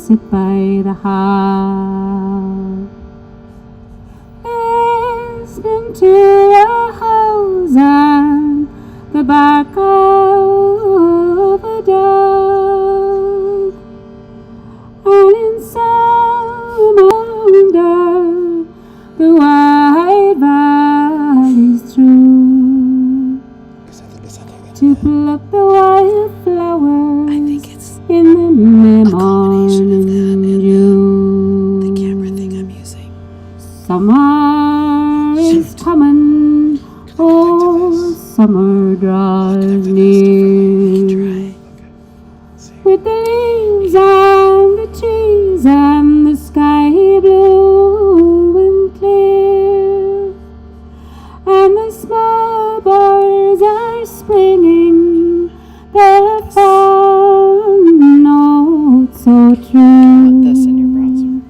sit by the hearth, listening to the howls and the bark of a dog, and in summer under the wide valleys through, to pluck the wildflowers in the morning dew. The camera thing I'm using. Summer is coming, oh, summer draws near, with the leaves and the trees and the sky blue and clear, and the small birds are springing their fond notes so true. Put this in your browser.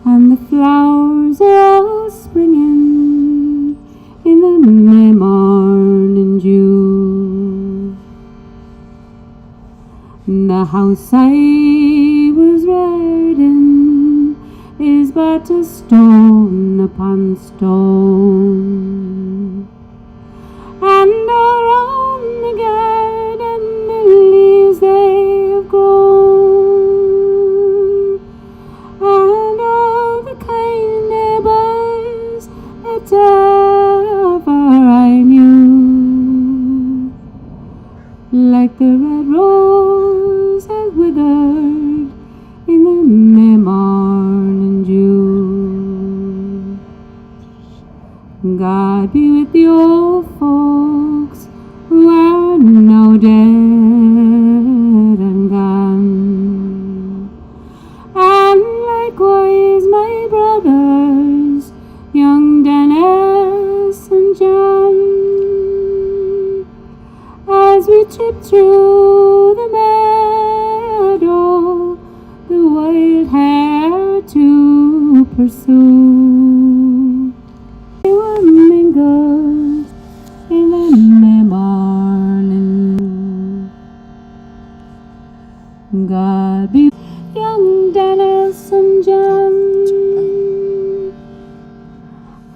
And the flowers are all springing in the May morning dew. The house I was reared in is but a stone upon stone, and around the garden the leaves they have grown, and all the kind neighbors that ever I knew, like the red rose has withered in the May morning dew. God be with the old folks who are now dead and gone, and likewise my brothers, young Dennis and John, as we trip through the meadow, the wild hare to pursue. They were mingled in the May morning. God be young Dennis and John,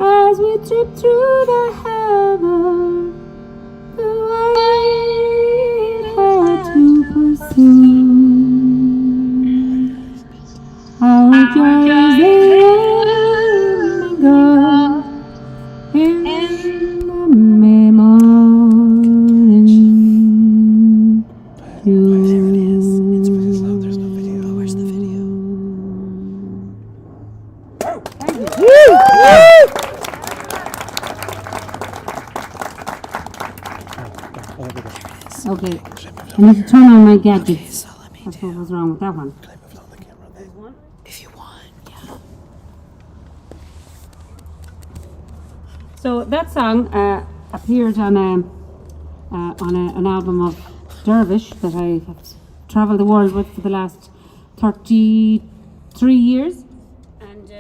as we trip through the heather, the wild hare to pursue. Our joys they mingled in the May morning dew. There it is. It's really slow. There's no video. Oh, where's the video? Okay, I need to turn on my gadgets. Okay, so let me That's what was wrong with that one. Can I move it on the camera? If you want, yeah. So that song appeared on an album of Dervish that I have travelled the world with for the last 33 years, and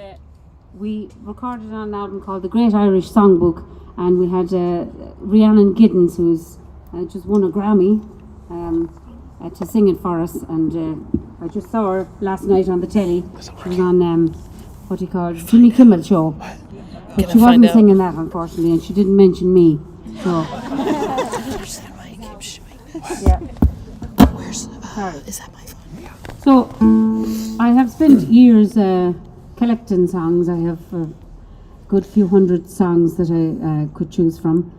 we recorded on an album called The Great Irish Songbook, and we had Rhiannon Giddens, who's just won a Grammy, to sing it for us, and I just saw her last night on the telly. She was on what do you call it, Jimmy Kimmel show, but she wasn't singing that, unfortunately, and she didn't mention me. So yeah. Sorry. Is that my phone? Yeah. So I have spent years collecting songs. I have a good few hundred songs that I could choose from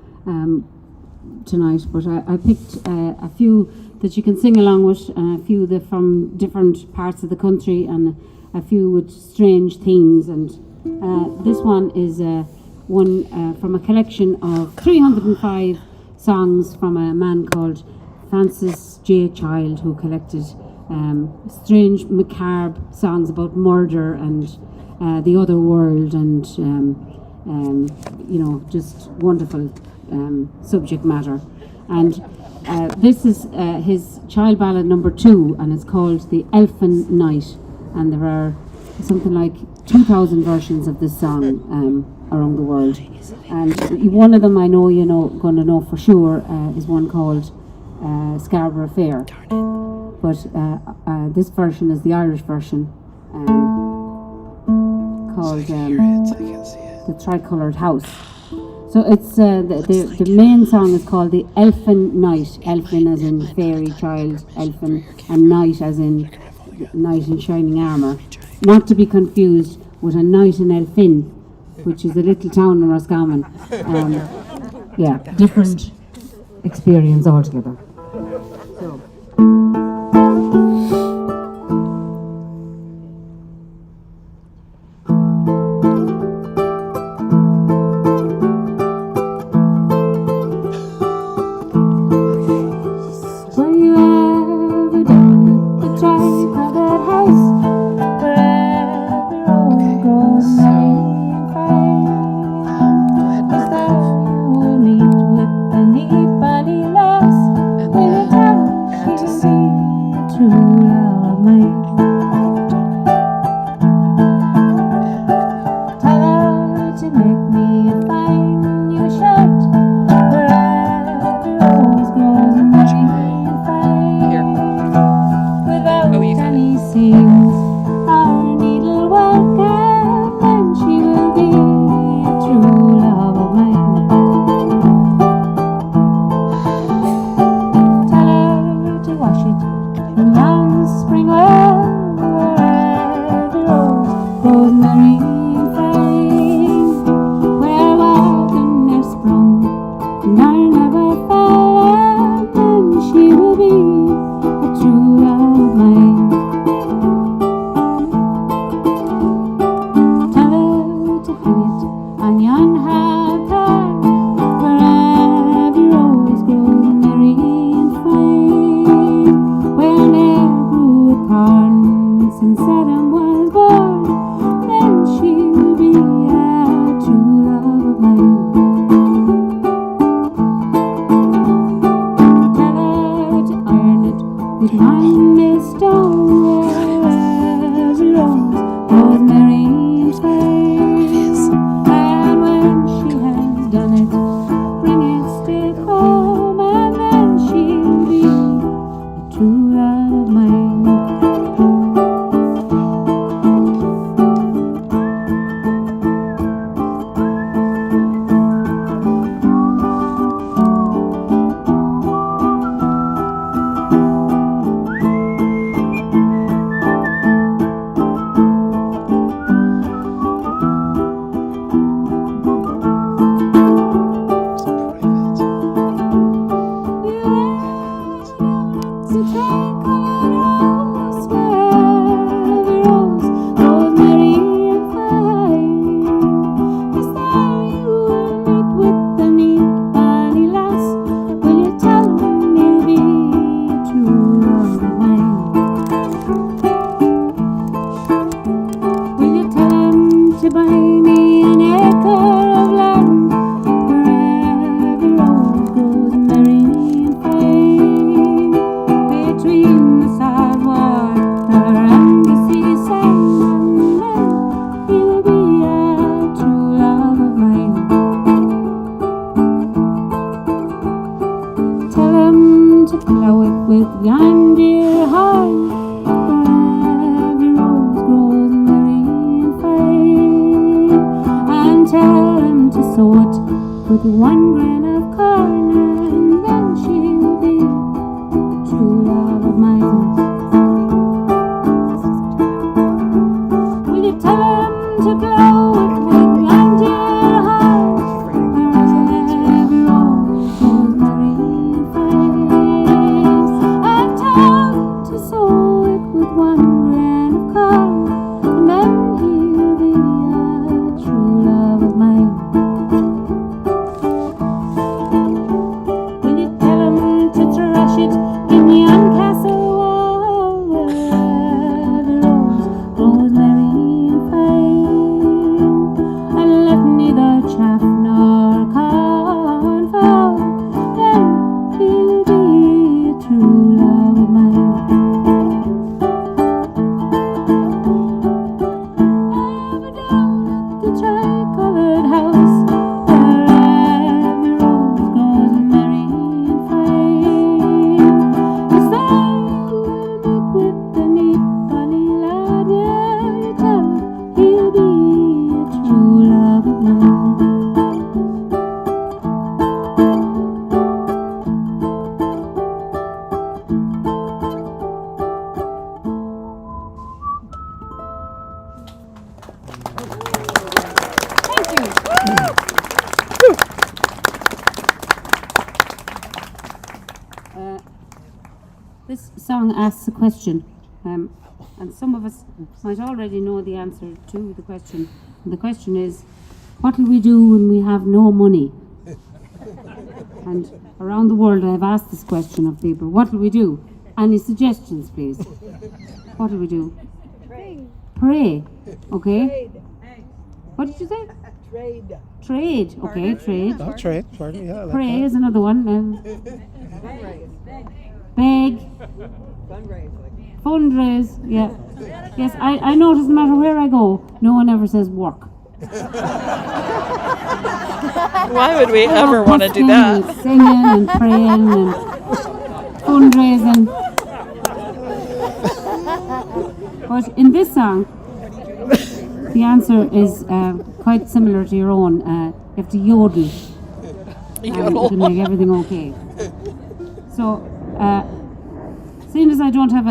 tonight, but I picked a few that you can sing along with, and a few that from different parts of the country, and a few with strange themes. And this one is one from a collection of 305 songs from a man called Francis J. Child, who collected strange, macabre songs about murder and the other world, and just wonderful subject matter. And this is his child ballad number 2, and it's called The Elfin Night, and there are something like 2,000 versions of this song around the world. And one of them I know going to know for sure is one called Scarborough Fair. But this version is the Irish version, called I can't see it. The Tricoloured House. So it's the main song is called the Elfin Night. Elfin as in fairy child, elfin, and night as in knight in shining armour. Not to be confused with a knight in Elfin, which is a little town in Roscommon. Yeah, different experience altogether. So. Is that This song asks a question, and some of us might already know the answer to the question. And the question is, what will we do when we have no money? And around the world I have asked this question of people. What will we do? Any suggestions, please? What will we do? Pray. Okay. Trade. What did you say? Trade. Trade. Okay, trade. Oh, trade. Pardon, yeah. I like Pray that. is another one. Fundraise. Beg. Fundraise. Fundraise. Yeah. Yes, I notice no matter where I go, no one ever says work. Why would we ever want to do Busking that? and singing and praying and fundraising. But in this song, the answer is quite similar to your own. You have to yodel. Yodel. To make everything okay. So, seeing as I don't have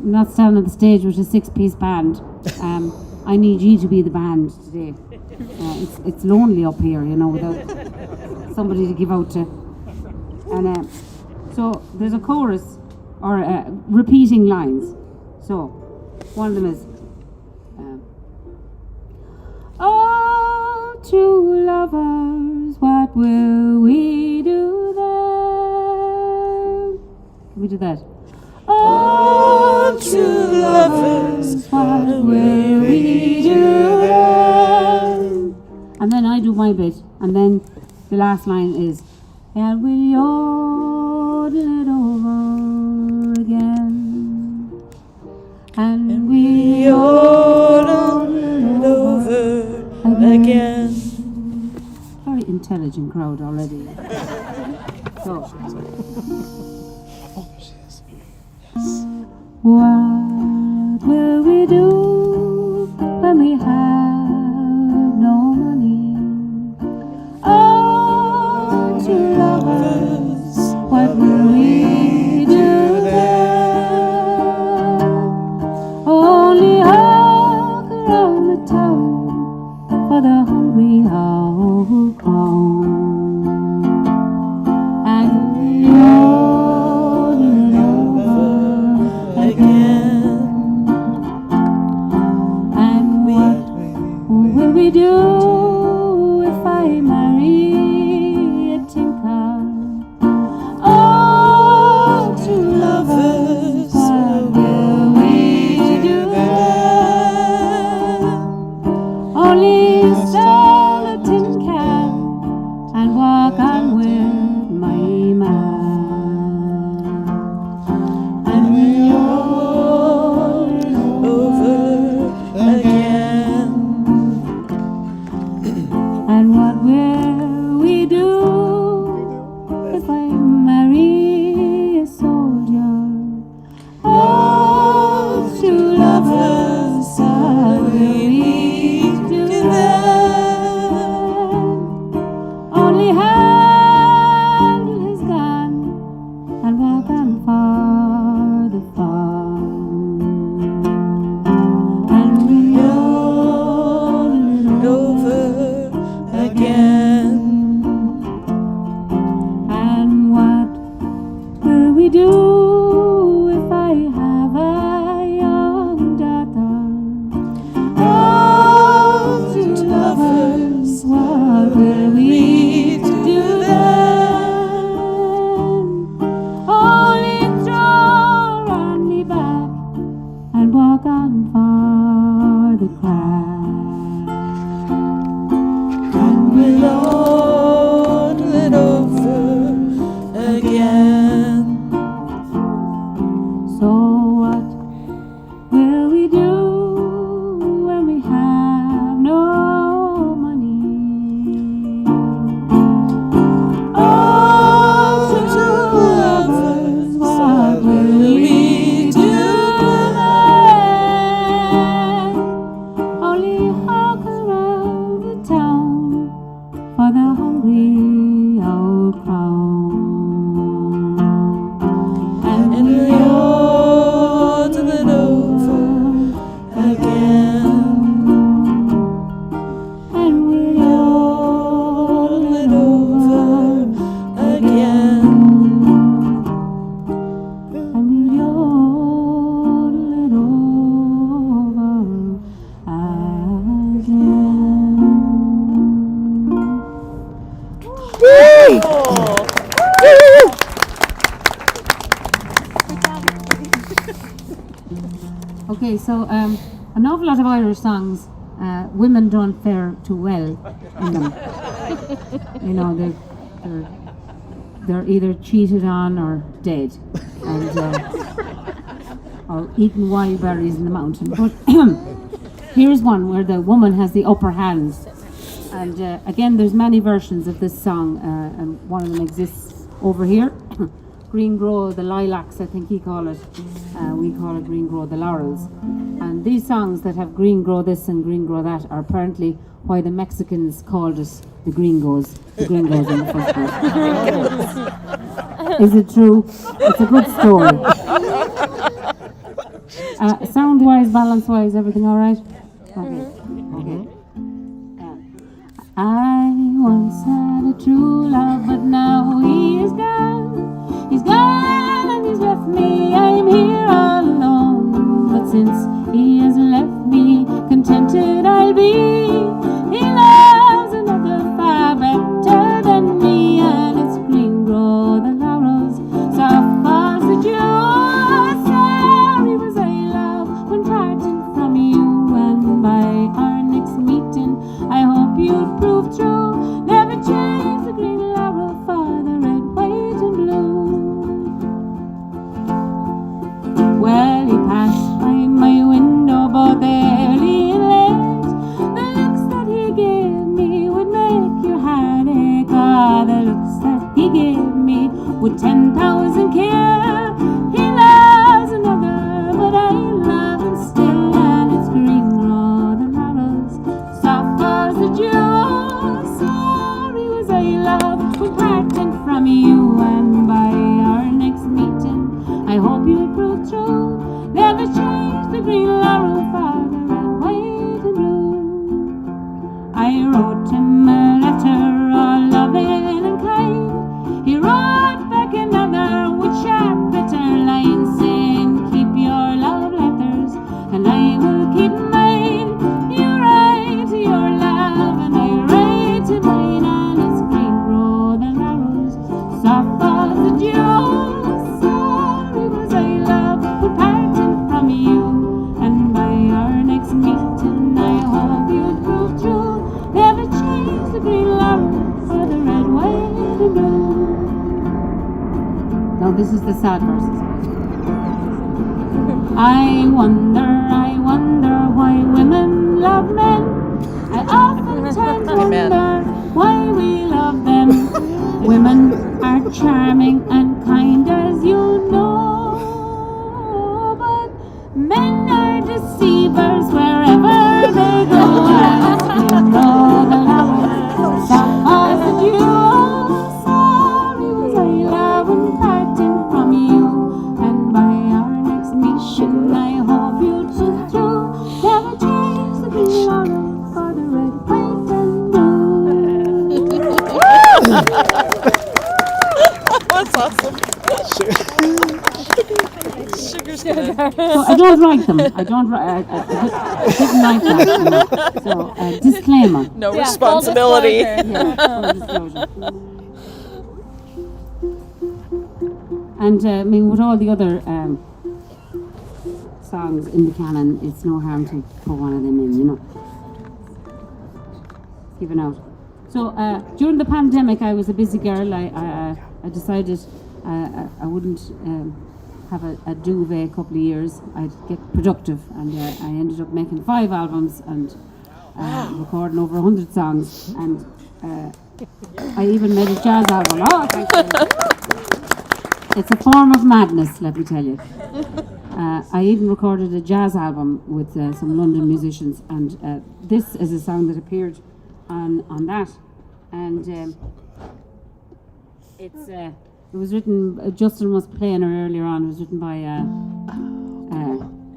not standing on the stage with a 6-piece band, I need you to be the band today. It's lonely up here, you know, without somebody to give out to. And so there's a chorus or repeating lines. So one of them is, oh, true lovers, what will we do then? Can we do that? Oh, true lovers, what will we do then? And then I do my bit, and then the last line is, and we'll yodel it over again. And we yodel it over again. Very intelligent crowd already. So. What will we do when we have no money? Oh, true lovers, what will we do then? Only hug around the town for the hungry who come. And yodel it over again. And what will we do if I marry a tinker? Oh, true lovers, what will we do then? Only sell a tin can and walk on with my man. And we'll over again. And what will we do if I marry a soldier? Oh, true lovers, what will we do then? Only handle his gun and walk on for the farm. And we yodel it over again. And what will we do if I have a young daughter? Oh, true lovers, what will we do then? Only throw on me back and walk on for the crowd. And we'll yodel it over again. Okay, so an awful lot of Irish songs, women don't fare too well in them. You know, they're either cheated on or dead, and or eaten wild berries in the mountain. But here's one where the woman has the upper hand, and again, there's many versions of this song, and one of them exists over here. Green grow the lilacs, I think he call it. We call it green grow the laurels. And these songs that have green grow this and green grow that are apparently why the Mexicans called it the gringos. The gringos in the first place. Is it true? It's a good story. Sound-wise, balance-wise, everything all right? Okay. I once had a true love, but now he is gone. He's gone and he's left me. I'm here all alone. But since he has left me, contented I'll be. He loves another far better than me, and it's green grow the laurels, soft falls the dew. Sorry was I, love, when parting from you, and by our next meeting I hope you'll prove true. Never change the green laurel for the red, white and blue. Well, he passed by my window both early and late. The looks that he gave me would make your heart ache. Ah, the looks that he gave me would 10,000 kill. He loves another, but I love him still, and it's green grow the laurels, soft falls the dew. Sorry was I, love, when parting from you, and by our next meeting I hope you'll prove true. Never change the green laurel for the red, white and blue. I wrote him a letter all loving and kind. He wrote back another with sharp bitter lines, saying keep your love letters and I will keep mine. You write your love and I write mine, and it's green grow the laurels, soft falls the dew. Sorry was I, love, when parting from you, and by our next meeting I hope you'll prove true. Never change the green laurel for the red, white and blue. Now this is the sad verses. I wonder why women love men. I oftentimes wonder why we love them. Women are charming and kind, as you know, but men are deceivers wherever they go. As you know, the laurels, soft as the dew. Sorry was I, love, when parting from you, and by our next meeting I hope you'll prove true. Never change the green laurel for the red, white and blue. That's awesome. Sugar's good. So I don't write them. I don't write. I didn't like that. You know. So disclaimer. No responsibility. Yeah, full disclosure. And I mean, with all the other songs in the canon, it's no harm to put one of them in, you know. Given out. So during the pandemic, I was a busy girl. I decided I wouldn't have a duvet a couple of years. I'd get productive, and I ended up making 5 albums and recording over 100 songs, and I even made a jazz album. Oh, thank you. It's a form of madness, let me tell you. I even recorded a jazz album with some London musicians, and this is a song that appeared on that, and it was written. Justin was playing her earlier on. It was written by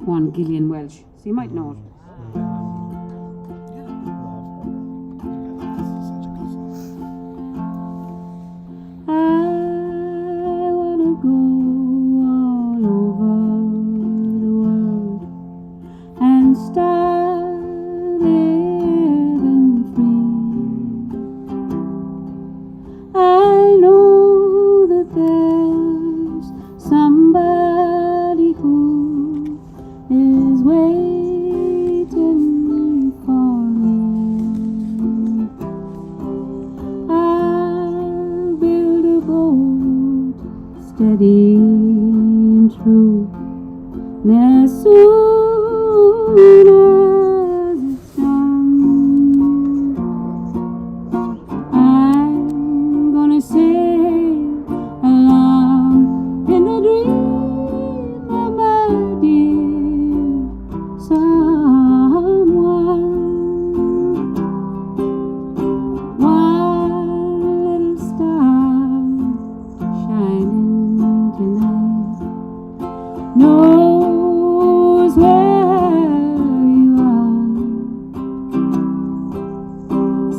one Gillian Welsh, so you might know it. I wanna go all over the world and start living free. I know that there's somebody who through. And as soon as it's done, I'm gonna sail along in the dream of my dear someone. One little star shining tonight knows where you are.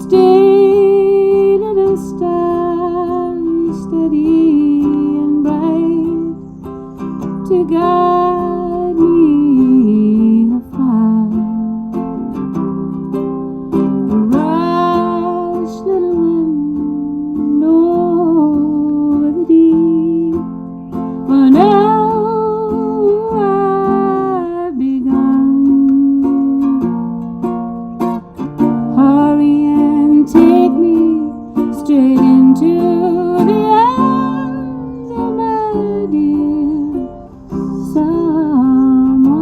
Stay, little star, steady and bright, to guide me afar. Rush, little wind, over the deep, for now I've begun. Hurry and take me straight into the arms of my dear someone.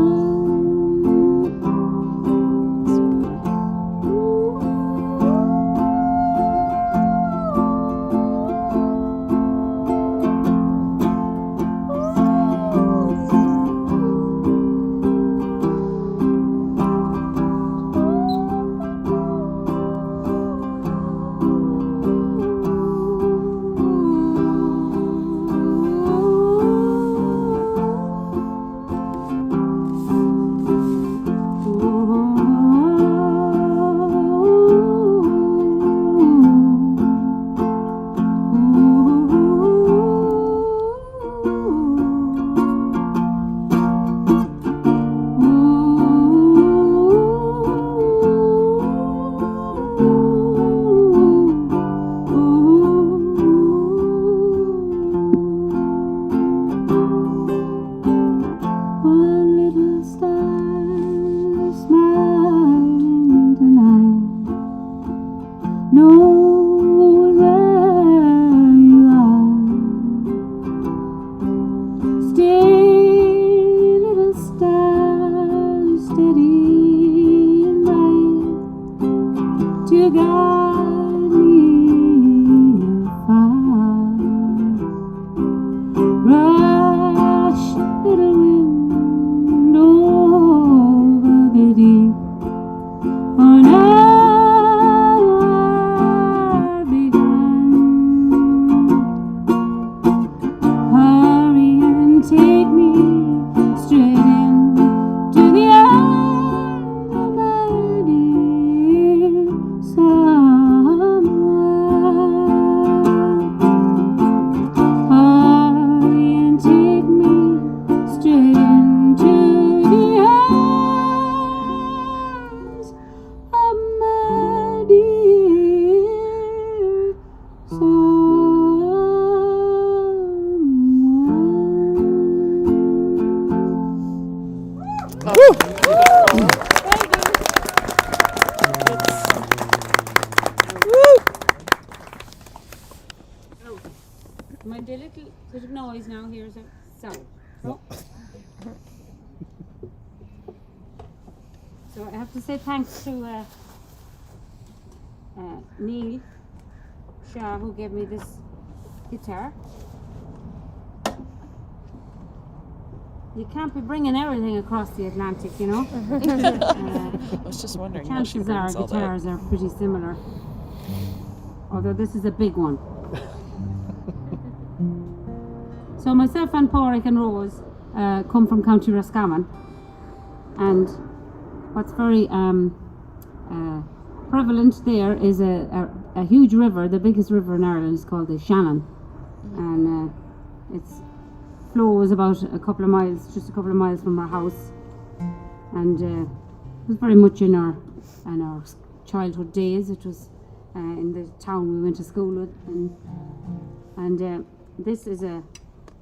One little star smiling tonight knows where you are. Stay, little star, steady and bright, to guide me afar. Rush, little wind, over the deep, for now I've begun. Hurry and take me straight into the arms of my dear someone. Hurry and take me straight into the arms of my dear Mind a little bit of noise now. Here's a sound. Oh. So I have to say thanks to Neil Shaw, who gave me this guitar. You can't be bringing everything across the Atlantic, you know. I was just wondering how she Chances are brings all that. guitars are pretty similar, although this is a big one. So myself and Pádraig and Rose come from County Roscommon, and what's very prevalent there is a huge river. The biggest river in Ireland is called the Shannon, and it flows about just a couple of miles from our house, and it was very much in our childhood days. It was in the town we went to school with, and this is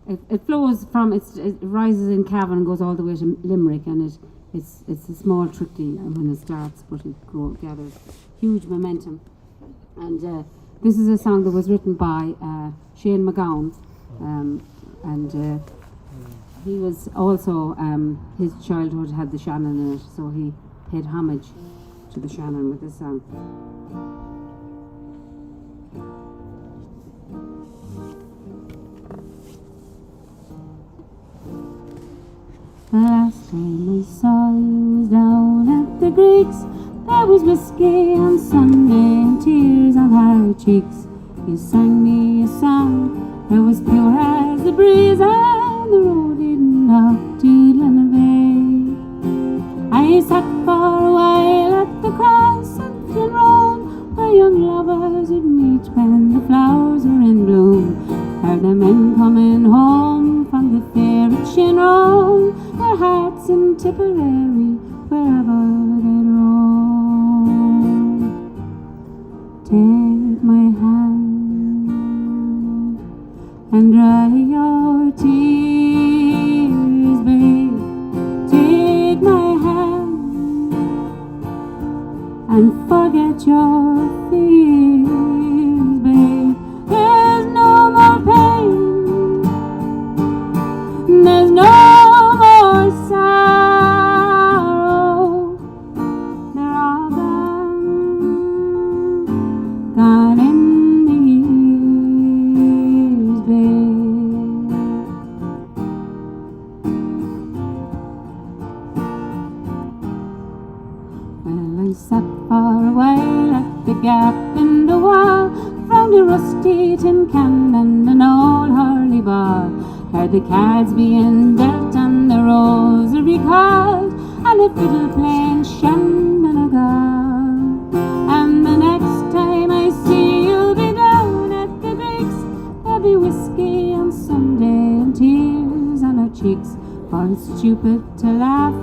it flows from it rises in Cavan and goes all the way to Limerick, and it's a small trickle when it starts, but it gathers huge momentum. And this is a song that was written by Shane MacGowan, and he was also, his childhood had the Shannon in it, so he paid homage to the Shannon with this song. The last time I saw you was down at the Greeks. There was whiskey on Sunday and tears on our cheeks. You sang me a song that was pure as the breeze, and the road didn't have to Glenavey. I sat for a while at the cross and road where young lovers would meet when the flowers were in bloom. Heard the men coming home from the fair at Shinron, their hearts in Tipperary, wherever they'd roam. Take my hand and dry your tears, babe. Take my hand and forget your fears, babe. There's no more pain, there's no more sorrow. They're all gone in the years, babe. Well, I sat for a while at the gap in the wall, found a rusty tin can and an old hurley ball. Heard the cards being dealt and the rosary called, and a fiddle playing Shannon-a-Gall. And the next time I see you be down at the Greeks, there'll be whiskey on Sunday and tears on our cheeks. For it's stupid to laugh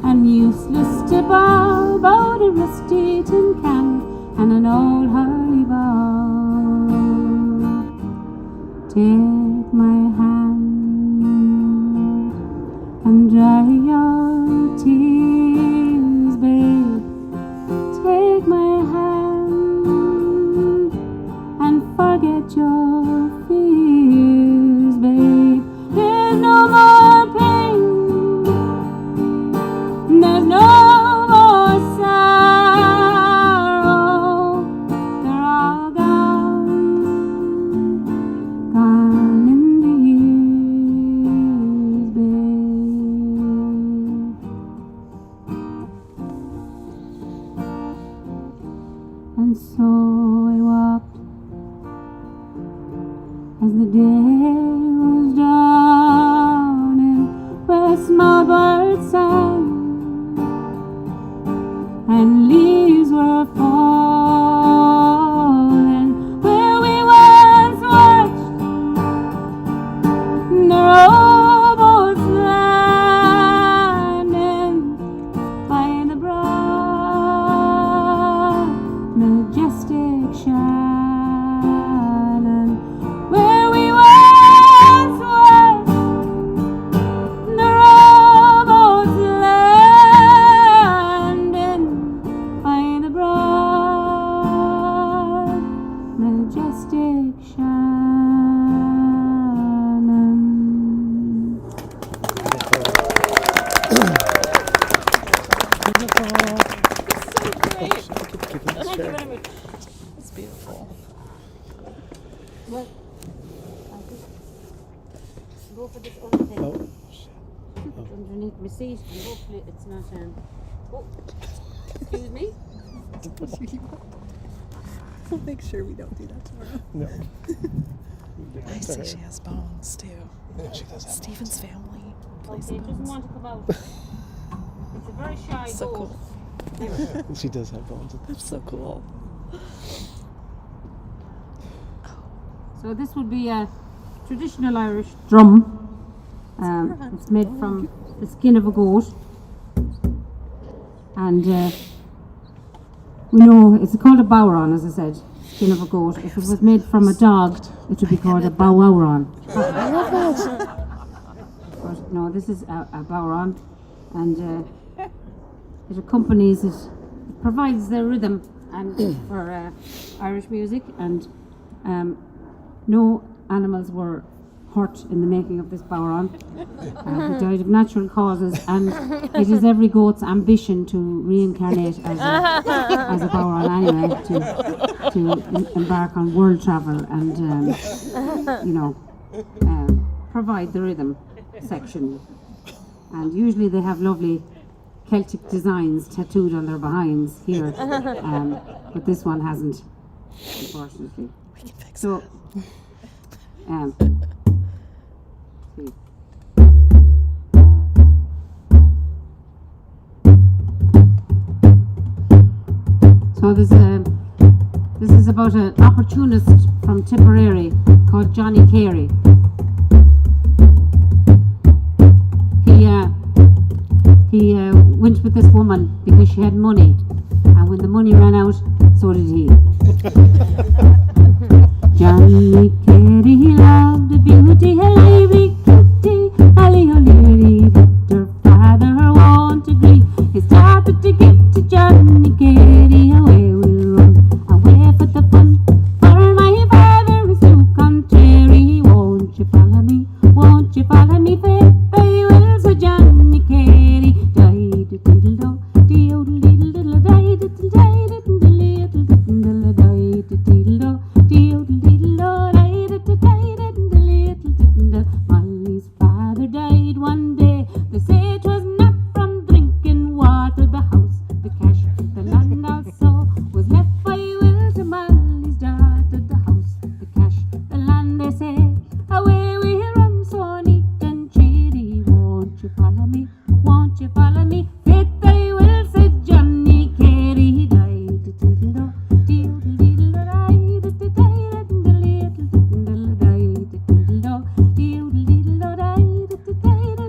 and useless to bawl about a rusty tin can and an old hurley ball. Take my hand and dry your tears, babe. Take my hand and forget your fears, babe. There's no more pain, there's no more sorrow. They're all gone in the years, babe. And so I walked as the day was dawning, where small birds sang and leaves were falling, where we once watched the rowboats landing by the broad majestic Shannon, where we once watched the rowboats landing by the broad majestic Shannon. Thank you very much. It's beautiful. Well, I think go for this other thing. Oh, It's underneath my seat, and hopefully it's not. Oh, excuse me. We'll make sure we don't do that tomorrow. no. I see she has bones too. Yeah, she does have Stephen's family plays Okay, the it doesn't bones. want to come out. It's a very shy So goat. cool. She does have bones. That's so cool. So this would be a traditional Irish drum. It's made from the skin of a goat, and we know it's called a bowron, as I said, skin of a goat. If it was made from a dog, it would be called a bowron. But no, this is a bowron, and it accompanies it. It provides the rhythm and for Irish music, and no animals were hurt in the making of this Bowron. He died of natural causes, and it is every goat's ambition to reincarnate as a Bowron anyway, to embark on world travel and, provide the rhythm section. And usually they have lovely Celtic designs tattooed on their behinds here, but this one hasn't, unfortunately. We can fix So, it. see. So this is about an opportunist from Tipperary called Johnny Carey. He went with this woman because she had money, and when the money ran out, so did he. Johnny Carey, he loved a beauty, a lively kitty, Holly O'Leary, but her father won't agree. He started to get to Johnny Carey, away we'll run, away for the fun. For my father is too contrary. Won't you follow me? Won't you follow me? Faith they will, so Johnny Carey died a diddle-do, diddle-diddle-diddle, died a diddle-diddle-diddle, died a diddle-do, diddle-diddle-do, died a diddle-diddle-diddle. Molly's father died one day. They say it was not from drinking water. The house, the cash, the land also was left by will to Molly's daughter. The house, the cash, the land, they say, away we run so neat and cheery. Won't you follow me? Won't you follow me? Faith they will, said Johnny Carey. He died a diddle-do, diddle-diddle, died a diddle-diddle-diddle, died a diddle-do, diddle-diddle, died a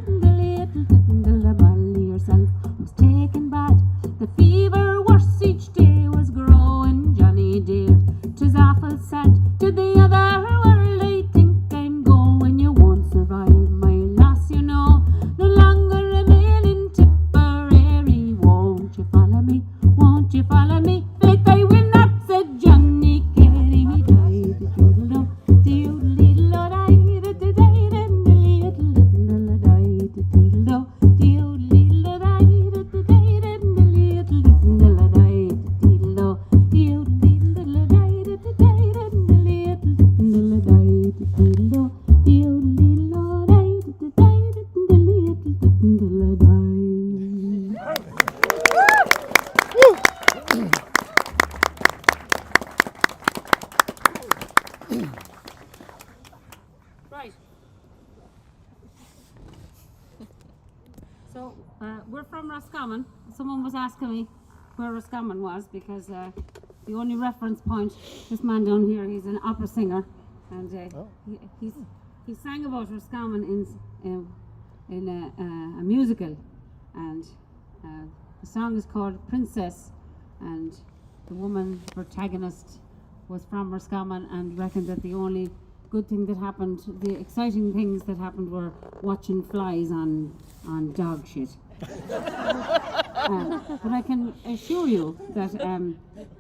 diddle-diddle-diddle. Molly herself was taken bad. The fever worse each day was growing. Johnny dear, 'tis awful sad. To the other world I think I'm going. You won't survive my loss, you know. No longer remain in Tipperary. Won't you follow me? Won't you follow me? Faith I will not, said Johnny Carey. He died a diddle-do, diddle-diddle, died a diddle-diddle, died a diddle-do, diddle-diddle, died a diddle-diddle, died a diddle-do, diddle-diddle, died a diddle-diddle, died a diddle-do, diddle-diddle, died a diddle-diddle, died. Right. So we're from Roscommon. Someone was asking me where Roscommon was because the only reference point, this man down here, he's an opera singer, and he sang about Roscommon in a musical, and the song is called Princess, and the woman protagonist was from Roscommon and reckoned that the only good thing that happened, the exciting things that happened were watching flies on dog shit. But I can assure you that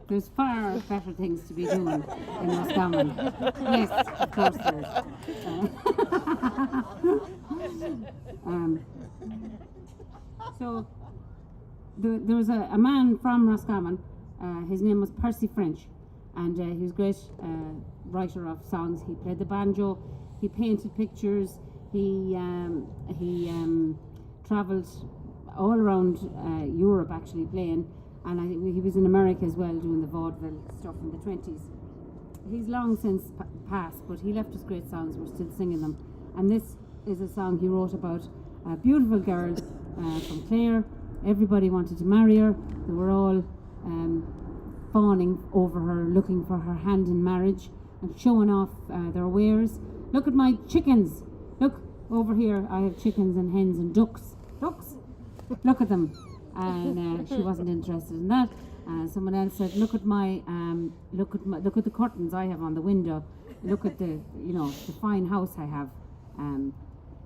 there's far better things to be doing in Roscommon. Yes, of course there is. So there was a man from Roscommon. His name was Percy French, and he was a great writer of songs. He played the banjo, he painted pictures, he travelled all around Europe actually playing, and I think he was in America as well doing the vaudeville stuff in the 20s. He's long since passed, but he left us great songs. We're still singing them, and this is a song he wrote about a beautiful girl from Clare. Everybody wanted to marry her. They were all fawning over her, looking for her hand in marriage and showing off their wares. Look at my chickens. Look over here, I have chickens and hens and ducks. Ducks, look at them. And she wasn't interested in that. Someone else said, look at the curtains I have on the window. Look at the fine house I have.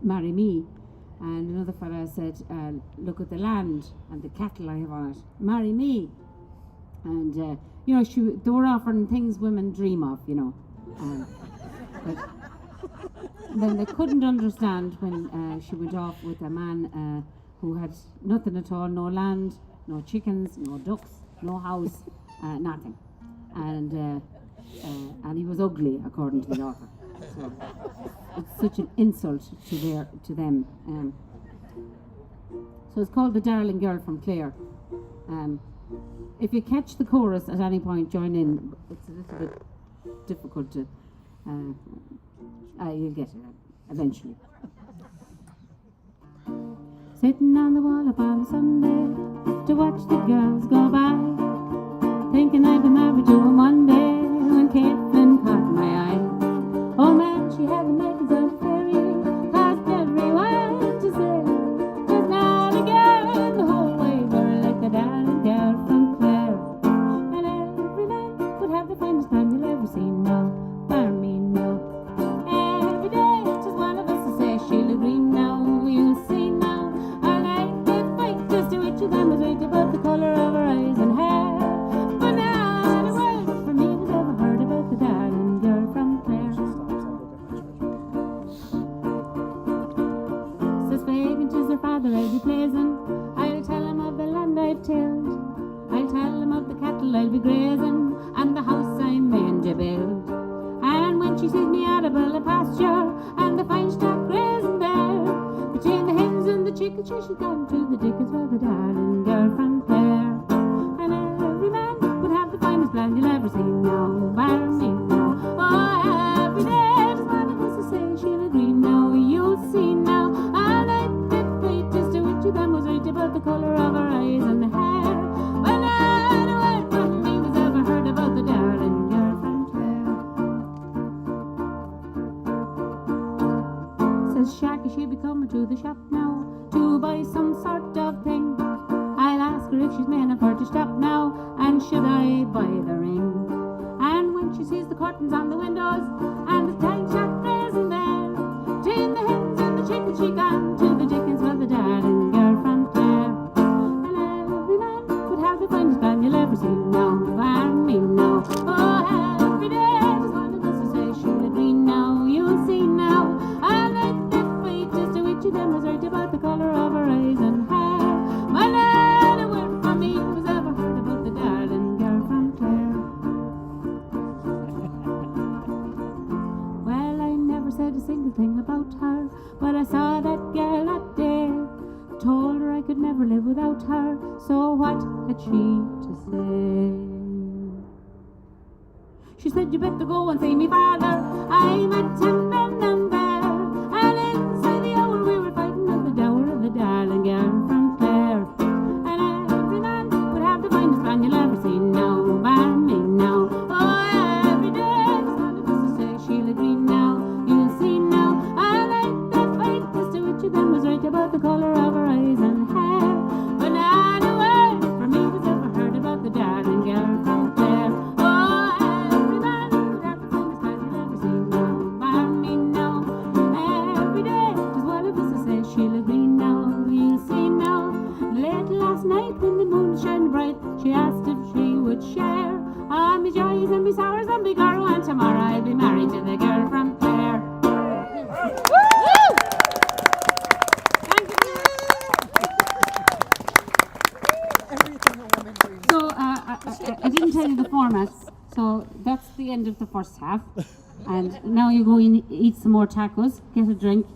Marry me. And another fella said, look at the land and the cattle I have on it. Marry me. And they were offering things women dream of, but then they couldn't understand when she went off with a man who had nothing at all, no land, no chickens, no ducks, no house, nothing. And he was ugly, according to the author. So it's such an insult to them. So it's called The Darling Girl from Clare. If you catch the chorus at any point, join in. It's a little bit difficult to... you'll get it eventually. Sitting on the wall upon a Sunday to watch the girls go by, thinking I'd be married to him one day when Caitlin caught my eye. Oh man, she had the makings of a fairy, past every word to say. Just not a girl the whole way, but like the darling girl from Clare. And every man would have the finest man you'll ever see now, bar me now. Every day, just one of us to say she'll agree now, you'll see now. And I'd be fight just to each of them was right about the colour of her eyes and hair. But not a word from me was ever heard about the darling girl from Clare. Says Fagin, 'tis her father I'll be pleasing. I'll tell him of the land I've tilled. I'll tell him of the cattle I'll be grazing, and the house I mean to build. And when she sees me out about the pasture, and the fine stock grazing there, between the hens and the chickens, she's gone to the dickens for the darling girl from Clare. And every man would have the finest land you'll ever see now, bar me now. Oh, every day, just one of us to say she'll agree now, you'll see now. And I'd be afraid just to which of them was right about the colour of her eyes and the hair. Well, not a word from me was ever heard about the darling girl from Clare. Says Sharky she'll be coming to the shop now to buy some sort of thing. I'll ask her if she's meant for to stop now, and should I buy the ring. And when she sees the curtains on the windows and the tight shop grazing there, between the hens and the chickens she gone to the dickens for the darling girl from Clare. And every man would have the finest man you'll ever see now, bar me now. Oh, every day just one of us to say she'll agree now, you'll see now. And I'd be afraid just to which of them was right about the colour of her eyes and hair. Well, not a word from me was ever heard about the darling girl from Clare. Well, I never said a single thing about her, but I saw that girl that day. Told her I could never live without her, so what had she to say? She said, you better go and see me father, I met him then and there. And inside the hour we were fighting at the dower of the darling girl from Clare. And every man would have the finest man you'll ever see now, bar me now. Oh, every day just one of us to say she'll agree now, you'll see now. And I'd be fight just to which of them was right about the colour of her eyes and hair. But not a word from me was ever heard about the darling girl from Clare. Oh, every man would have the finest man you'll ever see now, bar me now. Every day just one of us to say she'll agree now, you'll see now. Late last night when the moon shone bright, she asked if she would share all me joys and me sorrows and me girl, and tomorrow I'll be married to the girl from Clare. Thank you. Everything a woman dreams. So I didn't tell you the formats, so that's the end of the first half. And now you go in, eat some more tacos, get a drink,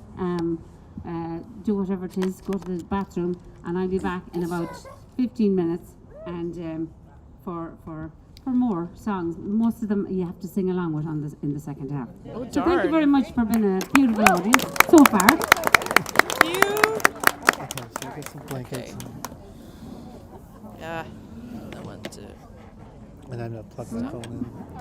do whatever it is, go to the bathroom, and I'll be back in about 15 minutes and for more songs. Most of them you have to sing along with in the second half. Oh, So thank you darn. very much for being a beautiful audience so far. You. So get some blankets. Yeah. I want to. And I'm going to plug my phone in.